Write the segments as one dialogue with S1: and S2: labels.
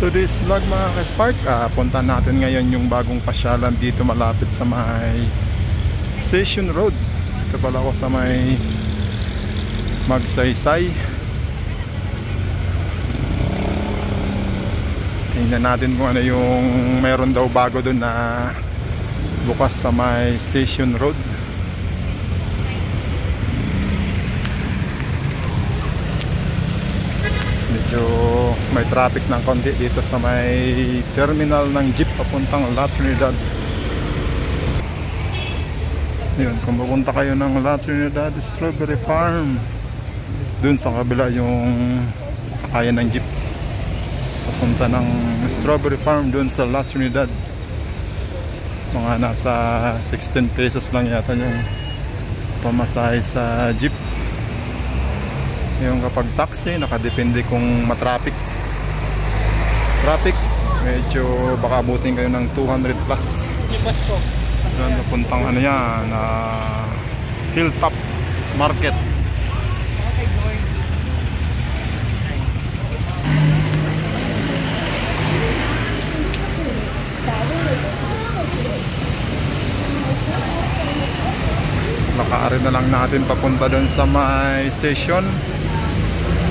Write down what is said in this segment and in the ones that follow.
S1: today's vlog mga ka-Spark, punta natin ngayon yung bagong pasyalan dito malapit sa may Station Road. Ito pala ako sa may Magsaysay. Tingnan natin kung ano yung meron daw bago dun na bukas sa may Station Road. Medyo may traffic ng konti dito sa may terminal ng jeep papuntang La Trinidad. Yun, kung pupunta kayo ng La Trinidad Strawberry Farm, dun sa kabila yung sakayan ng jeep papunta ng Strawberry Farm dun sa La Trinidad. Mga nasa 16 pesos lang yata yung pamasahe sa jeep. Yung kapag taxi, nakadepende kung matraffic. Traffic, medyo baka abutin kayo ng 200 plus. Doon napuntang ano yan, Hilltop Market. Lakarin na lang natin papunta doon sa may station.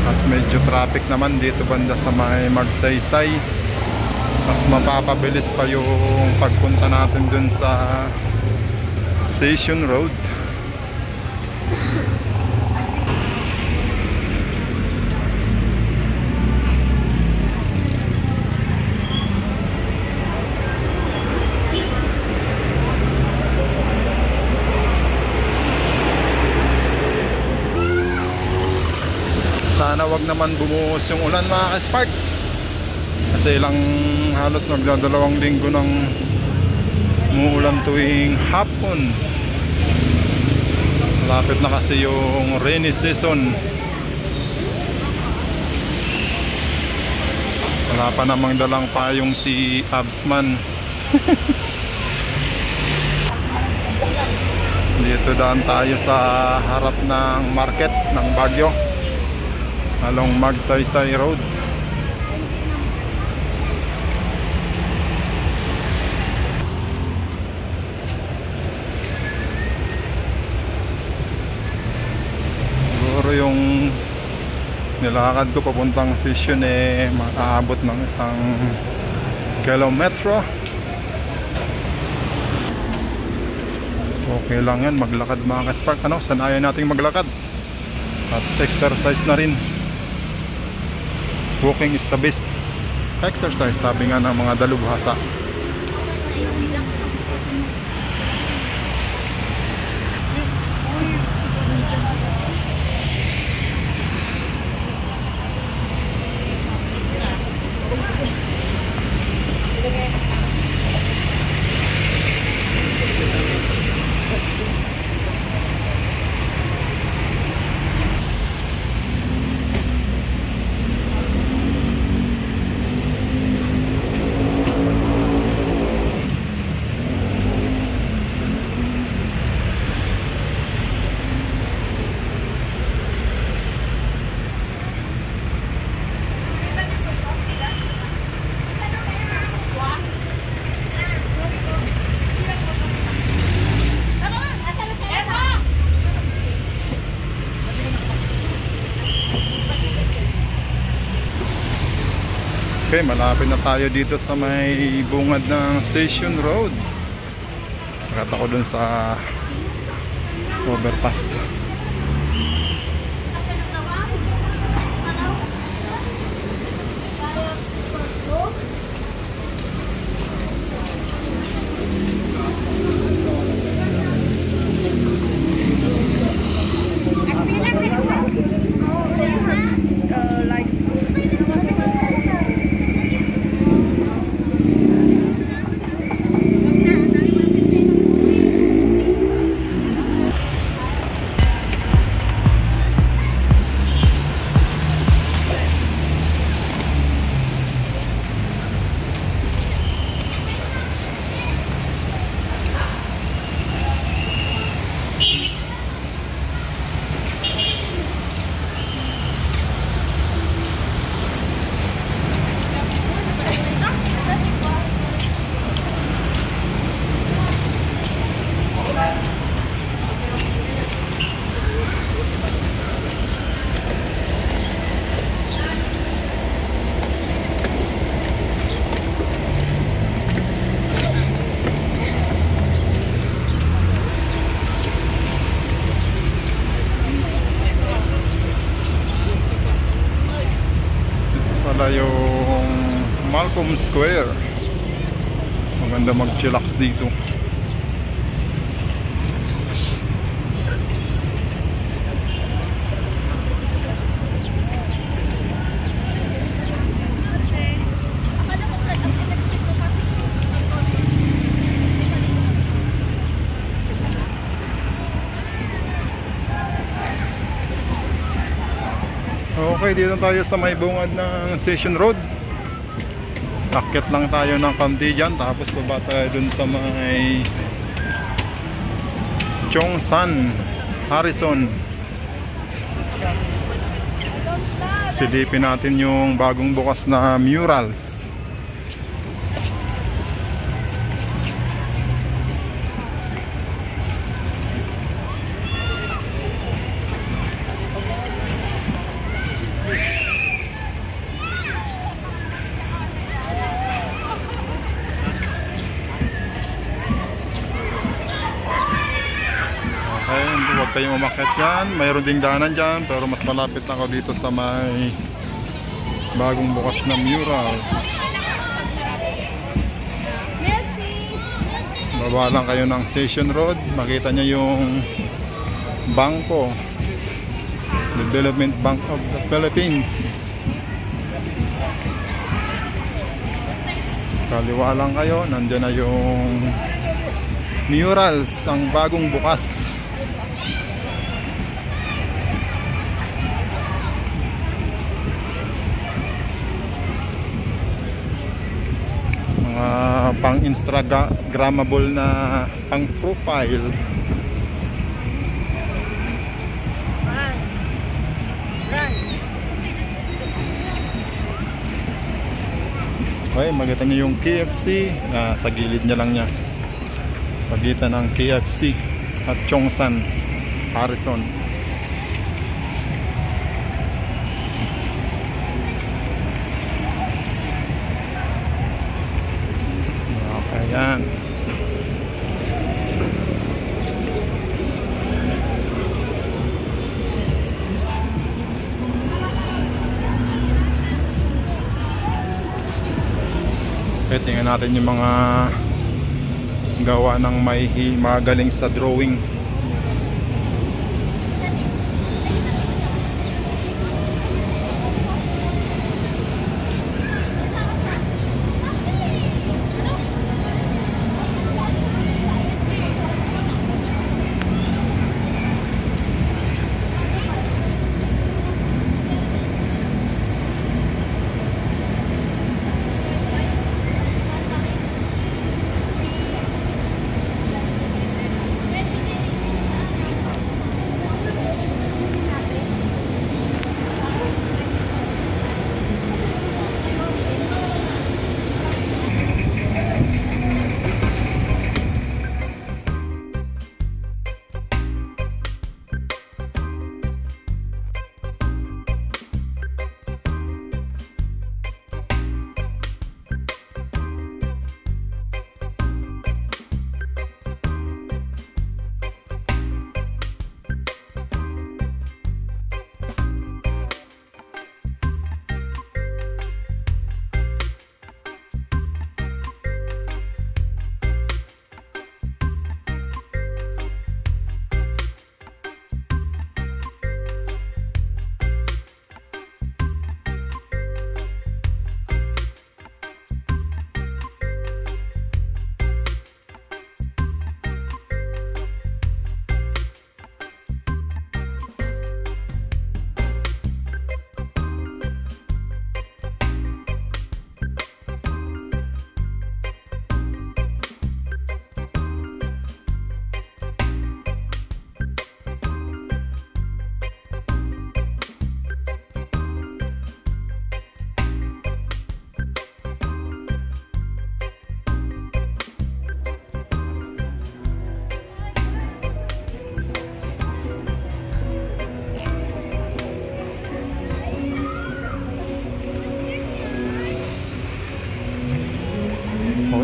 S1: At medyo traffic naman dito banda sa may Magsaysay. Mas mapapabilis pa yung pagpunta natin dun sa Station Road. Sana wag naman bumuhos yung ulan mga ka-Spark, kasi ilang halos magdadalawang linggo ng umuulan tuwing hapon. Malapit na kasi yung rainy season. Wala pa namang dalang payong si Absman. Dito daan tayo sa harap ng market ng Baguio along Magsaysay Road. Siguro yung nilakad ko papuntang station maaabot ng 1 kilometro. Okay lang yan, maglakad mga ka-Spark. Sanayan nating maglakad at exercise na rin. Walking is the best exercise, sabi nga ng mga dalubhasa. Okay, malapit na tayo dito sa may bungad ng Station Road. Nakata ko dun sa overpass. pala yung Malcolm Square. Maganda mag-chillax dito. Okay, dito tayo sa may bungad ng Station Road. Akyat lang tayo ng kaunti dyan, tapos baba tayo dun sa may Chongsan, Harrison. Silipin natin yung bagong bukas na murals. Huwag kayong umakyat dyan. Mayroon ding daanan dyan, pero mas malapit ako dito sa may bagong bukas na murals. Baba lang kayo ng Station Road, makita nyo yung bangko, Development Bank of the Philippines. Kaliwa lang kayo, nandyan na yung murals, ang bagong bukas. Pang Instagrammable na pang profile. Okay, maganda niyo yung KFC sa gilid niya lang niya, pagitan ng KFC at Chongsan, Harrison. Ayan. Okay, tingnan natin yung mga gawa ng may magaling sa drawing.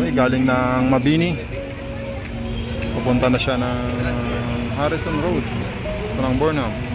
S1: Galing ng Mabini, pupunta na siya ng Harrison Road, ng Burnham.